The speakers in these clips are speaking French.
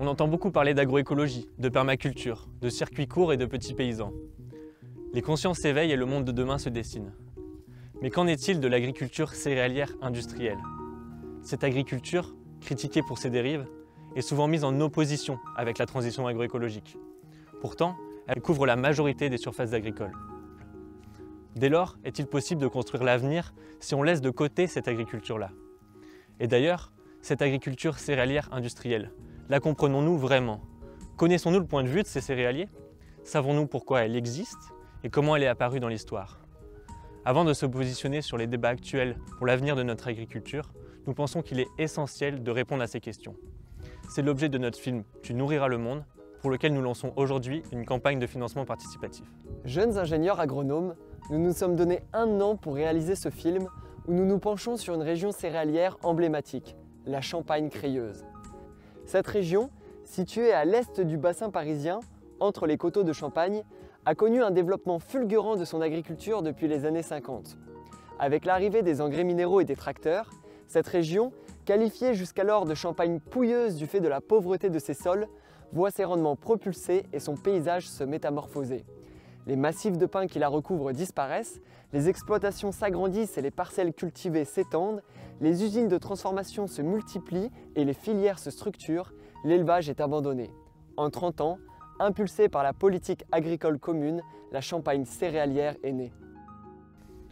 On entend beaucoup parler d'agroécologie, de permaculture, de circuits courts et de petits paysans. Les consciences s'éveillent et le monde de demain se dessine. Mais qu'en est-il de l'agriculture céréalière industrielle? Cette agriculture, critiquée pour ses dérives, est souvent mise en opposition avec la transition agroécologique. Pourtant, elle couvre la majorité des surfaces agricoles. Dès lors, est-il possible de construire l'avenir si on laisse de côté cette agriculture-là? Et d'ailleurs, cette agriculture céréalière industrielle, la comprenons-nous vraiment? Connaissons-nous le point de vue de ces céréaliers? Savons-nous pourquoi elle existe et comment elle est apparue dans l'histoire? Avant de se positionner sur les débats actuels pour l'avenir de notre agriculture, nous pensons qu'il est essentiel de répondre à ces questions. C'est l'objet de notre film « Tu nourriras le monde » pour lequel nous lançons aujourd'hui une campagne de financement participatif. Jeunes ingénieurs agronomes, nous nous sommes donné 1 an pour réaliser ce film où nous nous penchons sur une région céréalière emblématique, la Champagne-Crayeuse. Cette région, située à l'est du bassin parisien, entre les coteaux de Champagne, a connu un développement fulgurant de son agriculture depuis les années 50. Avec l'arrivée des engrais minéraux et des tracteurs, cette région, qualifiée jusqu'alors de Champagne pouilleuse du fait de la pauvreté de ses sols, voit ses rendements propulsés et son paysage se métamorphoser. Les massifs de pins qui la recouvrent disparaissent, les exploitations s'agrandissent et les parcelles cultivées s'étendent, les usines de transformation se multiplient et les filières se structurent, l'élevage est abandonné. En 30 ans, impulsée par la politique agricole commune, la Champagne céréalière est née.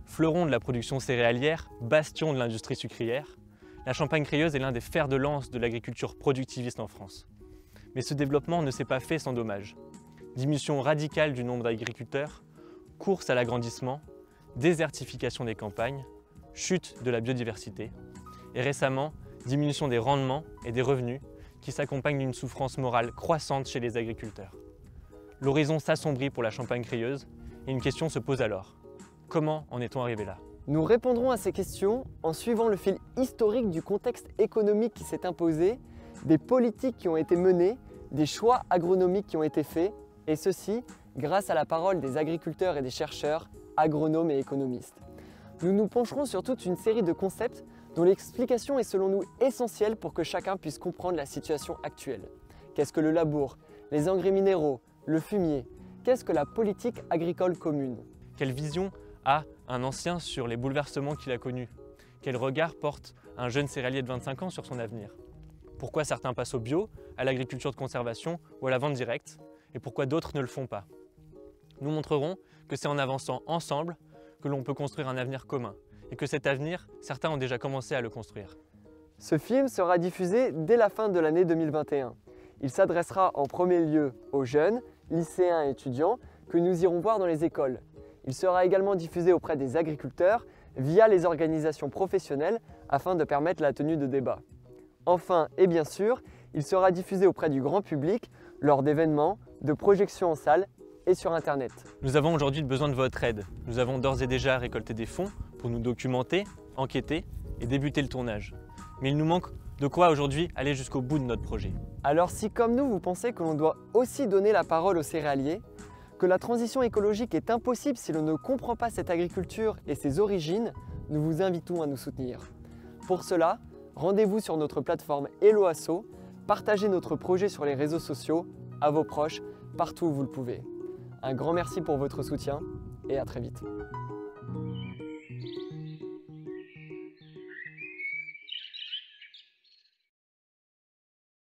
Fleuron de la production céréalière, bastion de l'industrie sucrière, la Champagne-Crayeuse est l'un des fers de lance de l'agriculture productiviste en France. Mais ce développement ne s'est pas fait sans dommages. Diminution radicale du nombre d'agriculteurs, course à l'agrandissement, désertification des campagnes, chute de la biodiversité et récemment, diminution des rendements et des revenus qui s'accompagnent d'une souffrance morale croissante chez les agriculteurs. L'horizon s'assombrit pour la Champagne-Crayeuse et une question se pose alors. Comment en est-on arrivé là? Nous répondrons à ces questions en suivant le fil historique du contexte économique qui s'est imposé, des politiques qui ont été menées, des choix agronomiques qui ont été faits, et ceci grâce à la parole des agriculteurs et des chercheurs, agronomes et économistes. Nous nous pencherons sur toute une série de concepts dont l'explication est selon nous essentielle pour que chacun puisse comprendre la situation actuelle. Qu'est-ce que le labour, les engrais minéraux, le fumier? Qu'est-ce que la politique agricole commune? Quelle vision a un ancien sur les bouleversements qu'il a connus? Quel regard porte un jeune céréalier de 25 ans sur son avenir? Pourquoi certains passent au bio, à l'agriculture de conservation ou à la vente directe, et pourquoi d'autres ne le font pas? Nous montrerons que c'est en avançant ensemble que l'on peut construire un avenir commun, et que cet avenir, certains ont déjà commencé à le construire. Ce film sera diffusé dès la fin de l'année 2021. Il s'adressera en premier lieu aux jeunes, lycéens et étudiants que nous irons voir dans les écoles. Il sera également diffusé auprès des agriculteurs via les organisations professionnelles afin de permettre la tenue de débats. Enfin et bien sûr, il sera diffusé auprès du grand public lors d'événements, de projections en salle et sur Internet. Nous avons aujourd'hui besoin de votre aide. Nous avons d'ores et déjà récolté des fonds pour nous documenter, enquêter et débuter le tournage. Mais il nous manque de quoi aujourd'hui aller jusqu'au bout de notre projet. Alors si comme nous vous pensez que l'on doit aussi donner la parole aux céréaliers, que la transition écologique est impossible si l'on ne comprend pas cette agriculture et ses origines, nous vous invitons à nous soutenir. Pour cela, rendez-vous sur notre plateforme Hello Asso, partagez notre projet sur les réseaux sociaux, à vos proches, partout où vous le pouvez. Un grand merci pour votre soutien et à très vite.